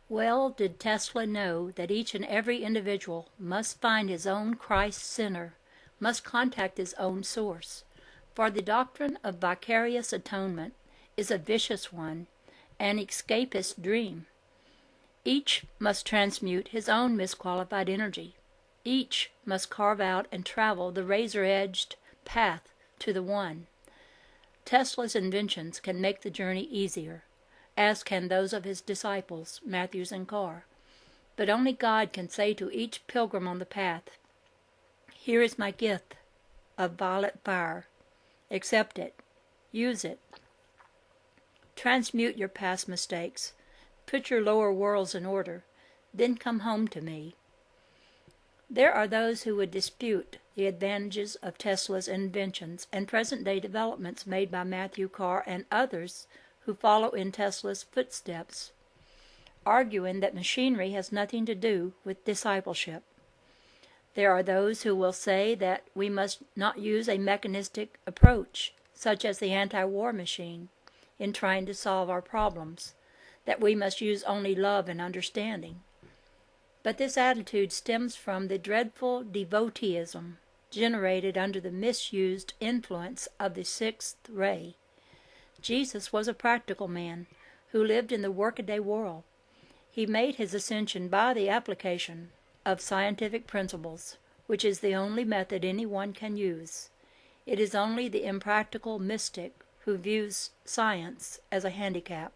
Well did Tesla know that each and every individual must find his own Christ center, must contact his own source. For the doctrine of vicarious atonement is a vicious one, an escapist dream. Each must transmute his own misqualified energy. Each must carve out and travel the razor-edged path to the One. Tesla's inventions can make the journey easier, as can those of his disciples, Matthews and Carr. But only God can say to each pilgrim on the path, "Here is my gift of violet fire. Accept it. Use it. Transmute your past mistakes. Put your lower worlds in order. Then come home to me." There are those who would dispute the advantages of Tesla's inventions and present-day developments made by Matthew Carr and others who follow in Tesla's footsteps, arguing that machinery has nothing to do with discipleship. There are those who will say that we must not use a mechanistic approach, such as the anti-war machine, in trying to solve our problems, that we must use only love and understanding. But this attitude stems from the dreadful devoteeism generated under the misused influence of the sixth ray. Jesus was a practical man who lived in the workaday world. He made his ascension by the application of scientific principles, which is the only method anyone can use. It is only the impractical mystic who views science as a handicap.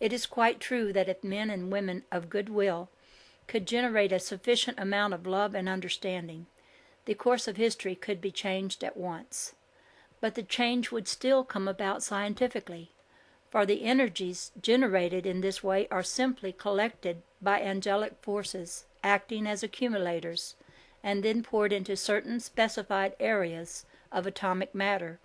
It is quite true that if men and women of good will could generate a sufficient amount of love and understanding, the course of history could be changed at once. But the change would still come about scientifically, for the energies generated in this way are simply collected by angelic forces acting as accumulators, and then poured into certain specified areas of atomic matter,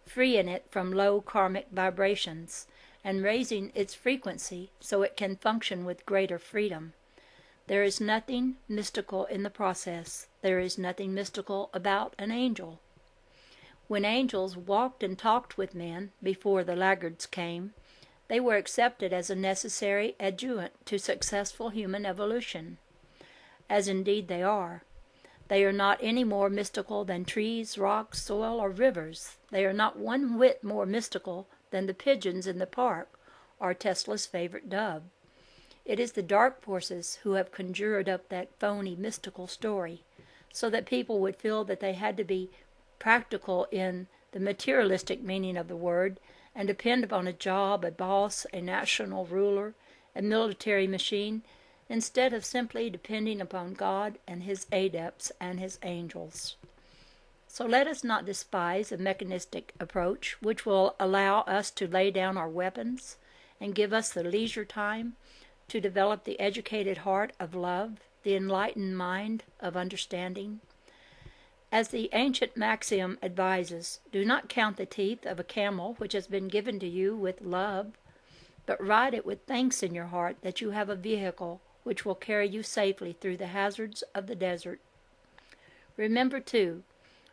freeing it from low karmic vibrations, and raising its frequency so it can function with greater freedom. There is nothing mystical in the process. There is nothing mystical about an angel. When angels walked and talked with men before the laggards came, they were accepted as a necessary adjunct to successful human evolution, as indeed they are. They are not any more mystical than trees, rocks, soil, or rivers. They are not one whit more mystical than the pigeons in the park or Tesla's favorite dove. It is the dark forces who have conjured up that phony mystical story, so that people would feel that they had to be practical in the materialistic meaning of the word and depend upon a job, a boss, a national ruler, a military machine, instead of simply depending upon God and his adepts and his angels. So let us not despise a mechanistic approach which will allow us to lay down our weapons and give us the leisure time to develop the educated heart of love, the enlightened mind of understanding. As the ancient maxim advises, do not count the teeth of a camel which has been given to you with love, but ride it with thanks in your heart that you have a vehicle which will carry you safely through the hazards of the desert. Remember, too,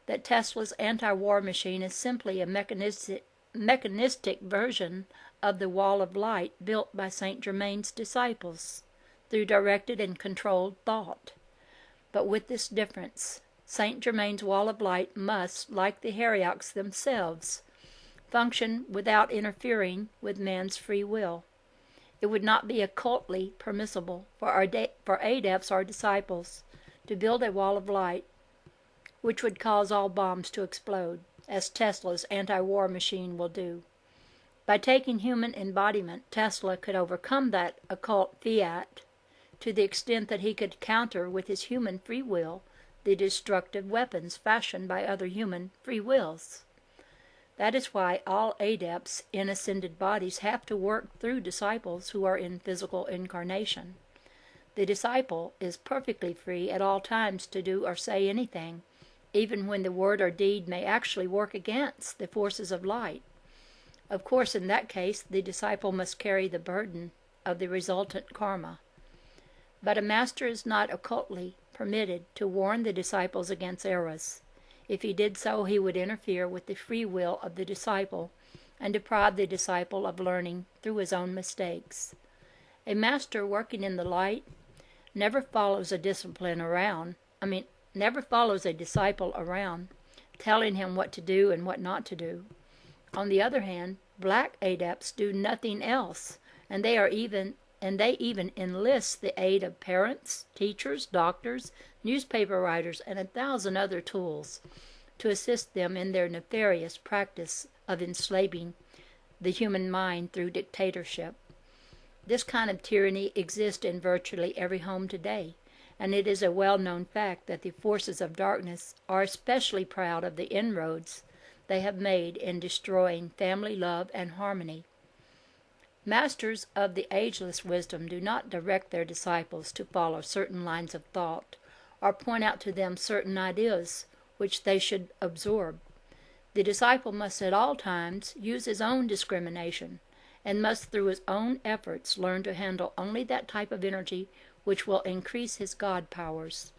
that Tesla's anti-war machine is simply a mechanistic version of the wall of light built by Saint Germain's disciples through directed and controlled thought. But with this difference, Saint Germain's wall of light must, like the heriots themselves, function without interfering with man's free will. It would not be occultly permissible for adepts or disciples to build a wall of light which would cause all bombs to explode, as Tesla's anti-war machine will do. By taking human embodiment, Tesla could overcome that occult fiat to the extent that he could counter with his human free will the destructive weapons fashioned by other human free wills. That is why all adepts in ascended bodies have to work through disciples who are in physical incarnation. The disciple is perfectly free at all times to do or say anything, even when the word or deed may actually work against the forces of light. Of course, in that case, the disciple must carry the burden of the resultant karma. But a master is not occultly permitted to warn the disciples against errors. If he did so, he would interfere with the free will of the disciple and deprive the disciple of learning through his own mistakes. A master working in the light never follows a never follows a disciple around, telling him what to do and what not to do. On the other hand, black adepts do nothing else, and they even enlist the aid of parents, teachers, doctors, newspaper writers, and 1,000 other tools to assist them in their nefarious practice of enslaving the human mind through dictatorship. This kind of tyranny exists in virtually every home today, and it is a well-known fact that the forces of darkness are especially proud of the inroads they have made in destroying family love and harmony. Masters of the ageless wisdom do not direct their disciples to follow certain lines of thought or point out to them certain ideas which they should absorb. The disciple must at all times use his own discrimination and must through his own efforts learn to handle only that type of energy which will increase his God powers.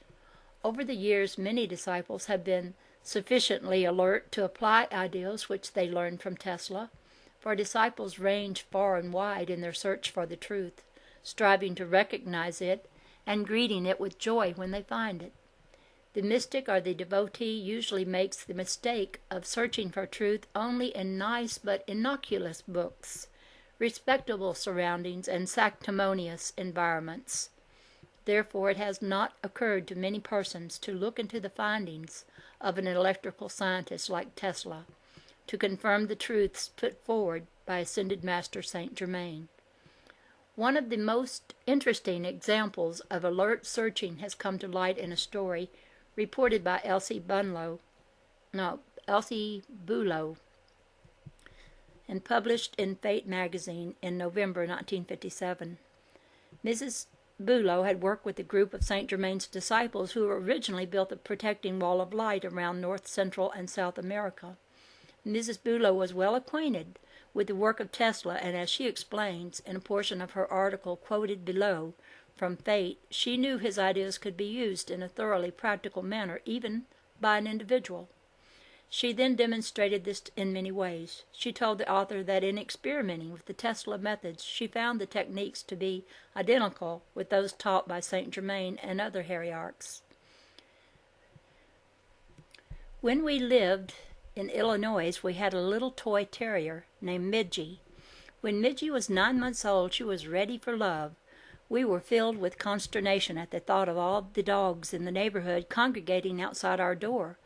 Over the years, many disciples have been sufficiently alert to apply ideals which they learned from Tesla, for disciples range far and wide in their search for the truth, striving to recognize it and greeting it with joy when they find it. The mystic or the devotee usually makes the mistake of searching for truth only in nice but innocuous books, respectable surroundings, and sanctimonious environments. Therefore, it has not occurred to many persons to look into the findings of an electrical scientist like Tesla to confirm the truths put forward by Ascended Master Saint Germain. One of the most interesting examples of alert searching has come to light in a story reported by Elsie Bulow, and published in Fate magazine in November 1957. Mrs. Bulow had worked with a group of Saint Germain's disciples who originally built a protecting wall of light around North, Central, and South America. Mrs. Bulow was well acquainted with the work of Tesla, and as she explains in a portion of her article quoted below from Fate, she knew his ideas could be used in a thoroughly practical manner, even by an individual. She then demonstrated this in many ways. She told the author that in experimenting with the Tesla methods, she found the techniques to be identical with those taught by Saint Germain and other hierarchs. When we lived in Illinois, we had a little toy terrier named Midgie. When Midgie was 9 months old, she was ready for love. We were filled with consternation at the thought of all the dogs in the neighborhood congregating outside our door.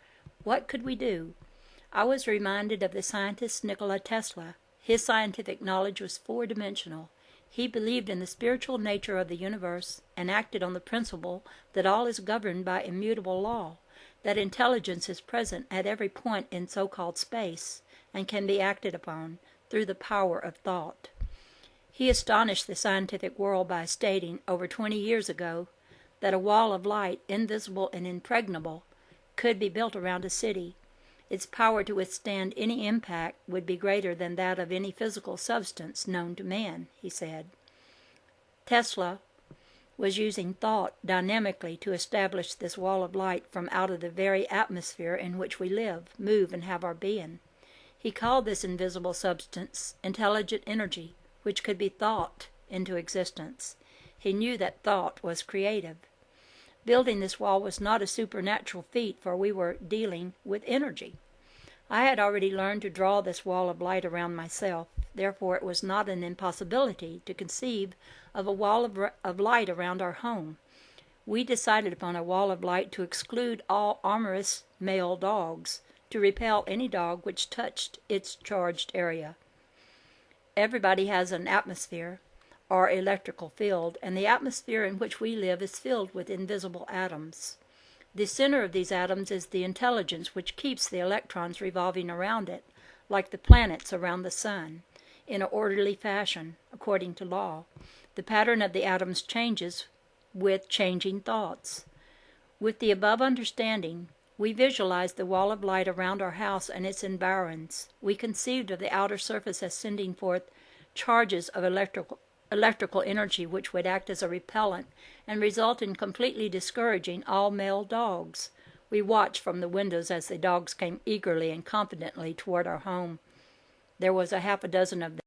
What could we do? I was reminded of the scientist Nikola Tesla. His scientific knowledge was four-dimensional. He believed in the spiritual nature of the universe and acted on the principle that all is governed by immutable law, that intelligence is present at every point in so-called space and can be acted upon through the power of thought. He astonished the scientific world by stating over 20 years ago that a wall of light, invisible and impregnable, could be built around a city. Its power to withstand any impact would be greater than that of any physical substance known to man, he said. Tesla was using thought dynamically to establish this wall of light from out of the very atmosphere in which we live, move, and have our being. He called this invisible substance intelligent energy, which could be thought into existence. He knew that thought was creative. Building this wall was not a supernatural feat, for we were dealing with energy. I had already learned to draw this wall of light around myself. Therefore, it was not an impossibility to conceive of a wall of light around our home. We decided upon a wall of light to exclude all amorous male dogs, to repel any dog which touched its charged area. Everybody has an atmosphere, or electrical field, and the atmosphere in which we live is filled with invisible atoms. The center of these atoms is the intelligence which keeps the electrons revolving around it, like the planets around the sun, in an orderly fashion, according to law. The pattern of the atoms changes with changing thoughts. With the above understanding, we visualized the wall of light around our house and its environs. We conceived of the outer surface as sending forth charges of electrical energy which would act as a repellent and result in completely discouraging all male dogs. We watched from the windows as the dogs came eagerly and confidently toward our home. There was a half a dozen of them.